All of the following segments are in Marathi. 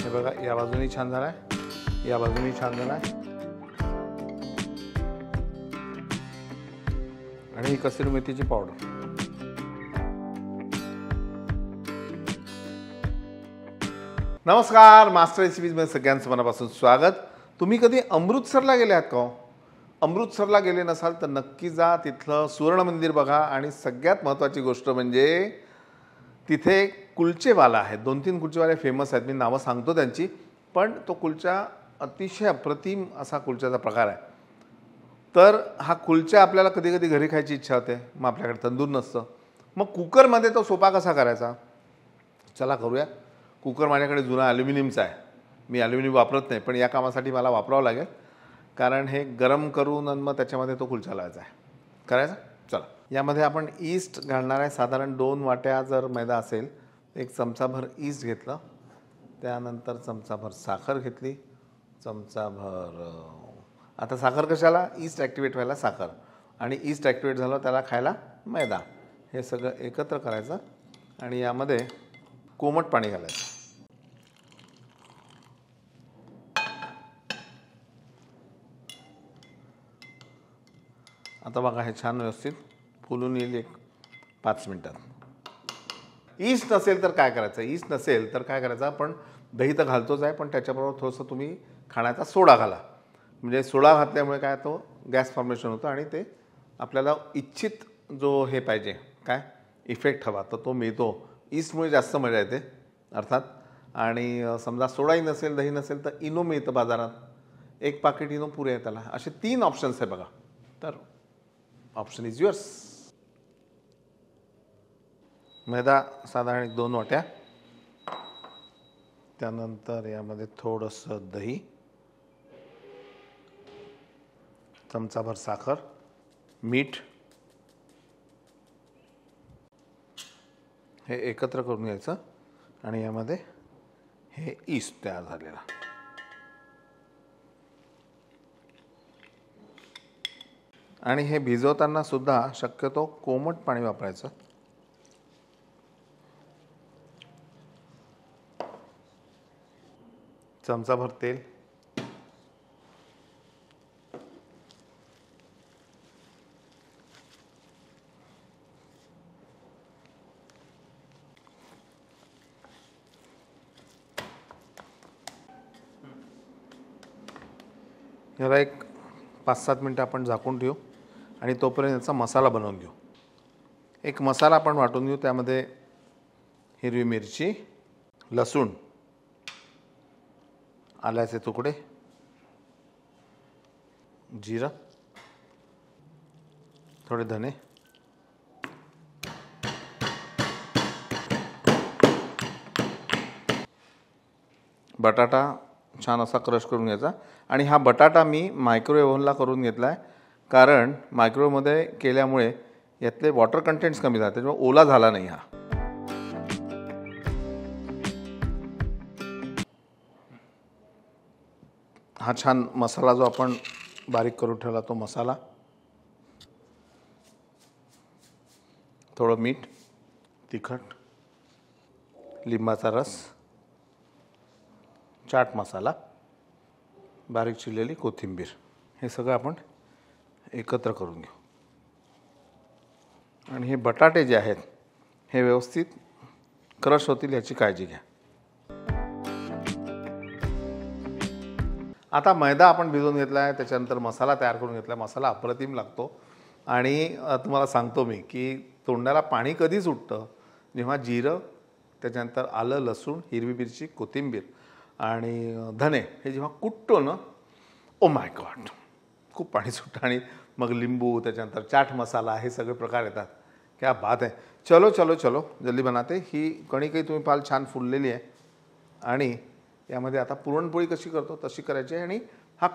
हे बघा, या बाजूनी छान झालाय, या बाजूनी छान झालाय. आणि ही कसुरी मेथीची पावडर. नमस्कार, मास्टर रेसिपीजमध्ये सगळ्यांचं मनापासून स्वागत. तुम्ही कधी अमृतसरला गेले आहात का? अमृतसरला गेले नसाल तर नक्की जा, तिथलं सुवर्ण मंदिर बघा. आणि सगळ्यात महत्त्वाची गोष्ट म्हणजे तिथे कुलचेवाला आहे. 2-3 कुलचेवाले फेमस आहेत, मी नावं सांगतो त्यांची. पण तो कुलचा अतिशय अप्रतिम असा कुलच्याचा प्रकार आहे. तर हा कुलचा आपल्याला कधी कधी घरी खायची इच्छा होते, मग आपल्याकडे तंदूर नसतं, मग कुकरमध्ये तो सोपा कसा करायचा, चला करूया. कुकर माझ्याकडे जुना ॲल्युमिनियमचा आहे. मी ॲल्युमिनियम वापरत नाही, पण या कामासाठी मला वापरावं लागेल, कारण हे गरम करून आणि मग त्याच्यामध्ये तो कुलचा लावायचा आहे. करायचा? चला. यामध्ये आपण ईस्ट घालणार आहे. साधारण 2 वाट्या जर मैदा असेल, 1 चमचाभर ईस्ट घेतलं, त्यानंतर चमचाभर साखर घेतली, चमचाभर, आता साखर कशाला, ईस्ट ॲक्टिवेट व्हायला साखर, आणि ईस्ट ॲक्टिवेट झालं त्याला खायला मैदा. हे सगळं एकत्र करायचं आणि यामध्ये कोमट पाणी घालायचं. आता बघा, हे छान व्यवस्थित फुलून येईल 1-5 मिनिटात. ईस्ट नसेल तर काय करायचं, ईस्ट नसेल तर काय करायचं, आपण दही तर घालतोच आहे, पण त्याच्याबरोबर थोडंसं तुम्ही खाण्याचा सोडा घाला. म्हणजे सोडा घातल्यामुळे काय, तो गॅस फॉर्मेशन होतं आणि ते आपल्याला इच्छित जो हे पाहिजे, काय इफेक्ट हवा, तर तो मिळतो. ईस्टमुळे जास्त मजा येते अर्थात. आणि समजा सोडाही नसेल, दही नसेल तर इनो मिळतं बाजारात, 1 पाकिट इनो पुरे आहे त्याला. असे 3 ऑप्शन्स आहे बघा. तर ऑप्शन इज युअर्स. मैदा साधारण 1-2 वाट्या, त्यानंतर यामध्ये थोडंसं दही, चमचाभर साखर, मीठ, हे एकत्र करून घ्यायचं आणि यामध्ये हे ईस्ट तयार झालेला. आणि हे भिजवताना सुद्धा शक्यतो कोमट पाणी वापरायचं. चमचाभर तेल, याला 5-7 मिनटं आपण झाकून ठेवू आणि तोपर्यंत याचा मसाला बनवून घेऊ. एक मसाला आपण वाटून घेऊ. त्यामध्ये हिरवी मिरची, लसूण, आल्याचे तुकडे, जिरं, थोडे धने, बटाटा छान असा क्रश करून घ्यायचा. आणि हा बटाटा मी मायक्रोवेव्ह ओव्हनला करून घेतला आहे, कारण मायक्रोवेव्हमध्ये केल्यामुळे यातले वॉटर कंटेंट्स कमी झाले, त्याच्यामुळे ओला झाला नाही. हा छान मसाला जो आपण बारीक करून ठेवला तो मसाला, थोडं मीठ, तिखट, लिंबाचा रस, चाट मसाला, बारीक चिरलेली कोथिंबीर, हे सगळं आपण एकत्र करून घेऊ. आणि हे बटाटे जे आहेत हे व्यवस्थित क्रश होतील याची काळजी घ्या. आता मैदा आपण भिजवून घेतला आहे, त्याच्यानंतर मसाला तयार करून घेतला आहे. मसाला अप्रतिम लागतो. आणि तुम्हाला सांगतो मी की तोंडाला पाणी कधी सुटतं, जेव्हा जिरं, त्याच्यानंतर आलं, लसूण, हिरवी मिरची, कोथिंबीर आणि धने हे जेव्हा कुटतो ना, ओ माय गॉड, खूप पाणी सुटतं. आणि मग लिंबू, त्याच्यानंतर चाट मसाला, हे सगळे प्रकार येतात. क्या बात आहे. चलो चलो चलो जल्दी बनाते. ही कणिकही तुम्ही पाल छान फुललेली आहे. आणि यामध्ये आता पुरणपोळी कशी करतो तशी करायची आहे. आणि हा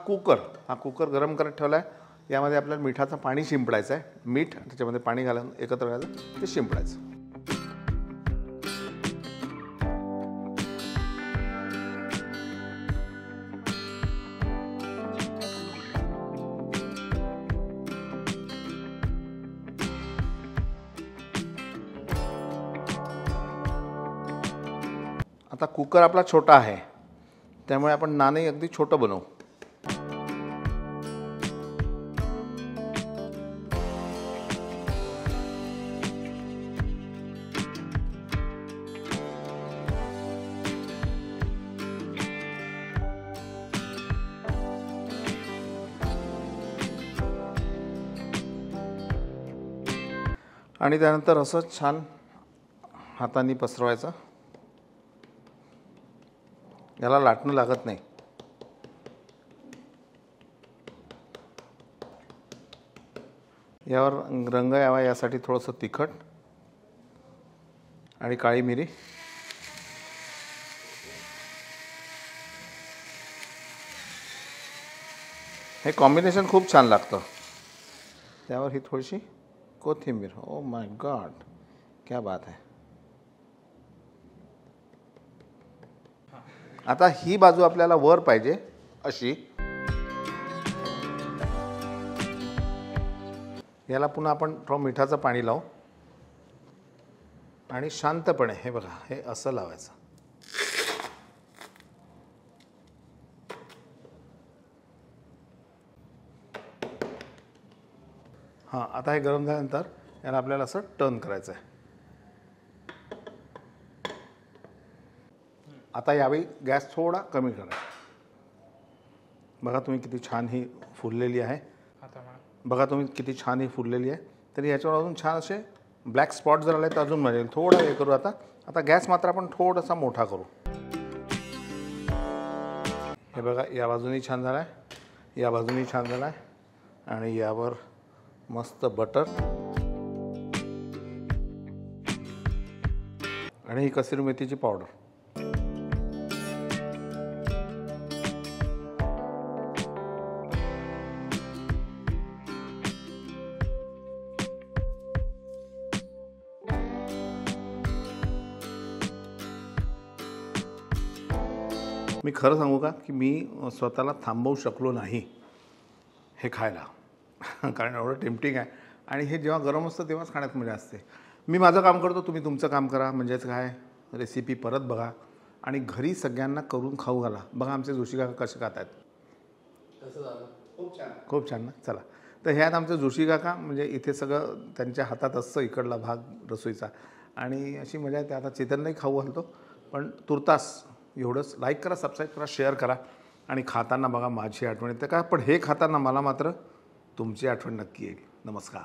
कुकर गरम करत ठेवला आहे. यामध्ये आपल्याला मिठाचं पाणी शिंपडायचं आहे. मीठ त्याच्यामध्ये पाणी घालून एकत्र घालायचं, ते शिंपडायचं. आता कुकर आपला छोटा आहे, त्यामुळे आपण नानही अगदी छोटं बनवू. आणि त्यानंतर असं छान हाताने पसरवायचं. याला लाटणं लागत नाही. यावर रंग यावा यासाठी थोडंसं तिखट आणि काळी मिरी. हे कॉम्बिनेशन खूप छान लागतं. त्यावर ही थोडीशी कोथिंबीर. ओ माय गॉड, क्या बात है. आता ही बाजू आपल्याला वर पाहिजे अशी. याला पुन्हा आपण थोडं मिठाचं पाणी लावू आणि शांतपणे हे बघा हे असं लावायचं. हां, आता हे गरम झाल्यानंतर याला आपल्याला असं टर्न करायचं आहे. आता यावेळी गॅस थोडा कमी करा. बघा तुम्ही किती छान ही फुललेली आहे. बघा तुम्ही किती छान ही फुललेली आहे. तरी ह्याच्यावर अजून छान असे ब्लॅक स्पॉट जर आले तर अजून मजा येईल. थोडा हे करू. आता गॅस मात्र आपण थोडासा मोठा करू. हे बघा या बाजूनी छान झाला आहे, या बाजूनी छान झाला आहे. आणि यावर मस्त बटर आणि ही कसुरी मेथीची पावडर. मी खरं सांगू का की मी स्वतःला थांबवू शकलो नाही हे खायला. कारण एवढं टेम्पटिंग आहे आणि हे जेव्हा गरम असतं तेव्हाच खाण्यात मजा असते. मी माझं काम करतो, तुम्ही तुमचं काम करा. म्हणजेच काय, रेसिपी परत बघा आणि घरी सगळ्यांना करून खाऊ घाला. बघा आमचे जोशी काका कसे खात आहेत. खूप छान, खूप छान ना. चला, तर ह्यात आमचं जोशी काका म्हणजे इथे सगळं त्यांच्या हातात असतं इकडला भाग रसोईचा आणि अशी मजा येते. आता चेतनलाही खाऊ घालतो. पण तुर्तास एवढंच. लाईक करा, सबस्क्राईब करा, शेअर करा आणि खाताना बघा माझी आठवण येते का, पण हे खाताना मला मात्र तुमची आठवण नक्की येईल. नमस्कार.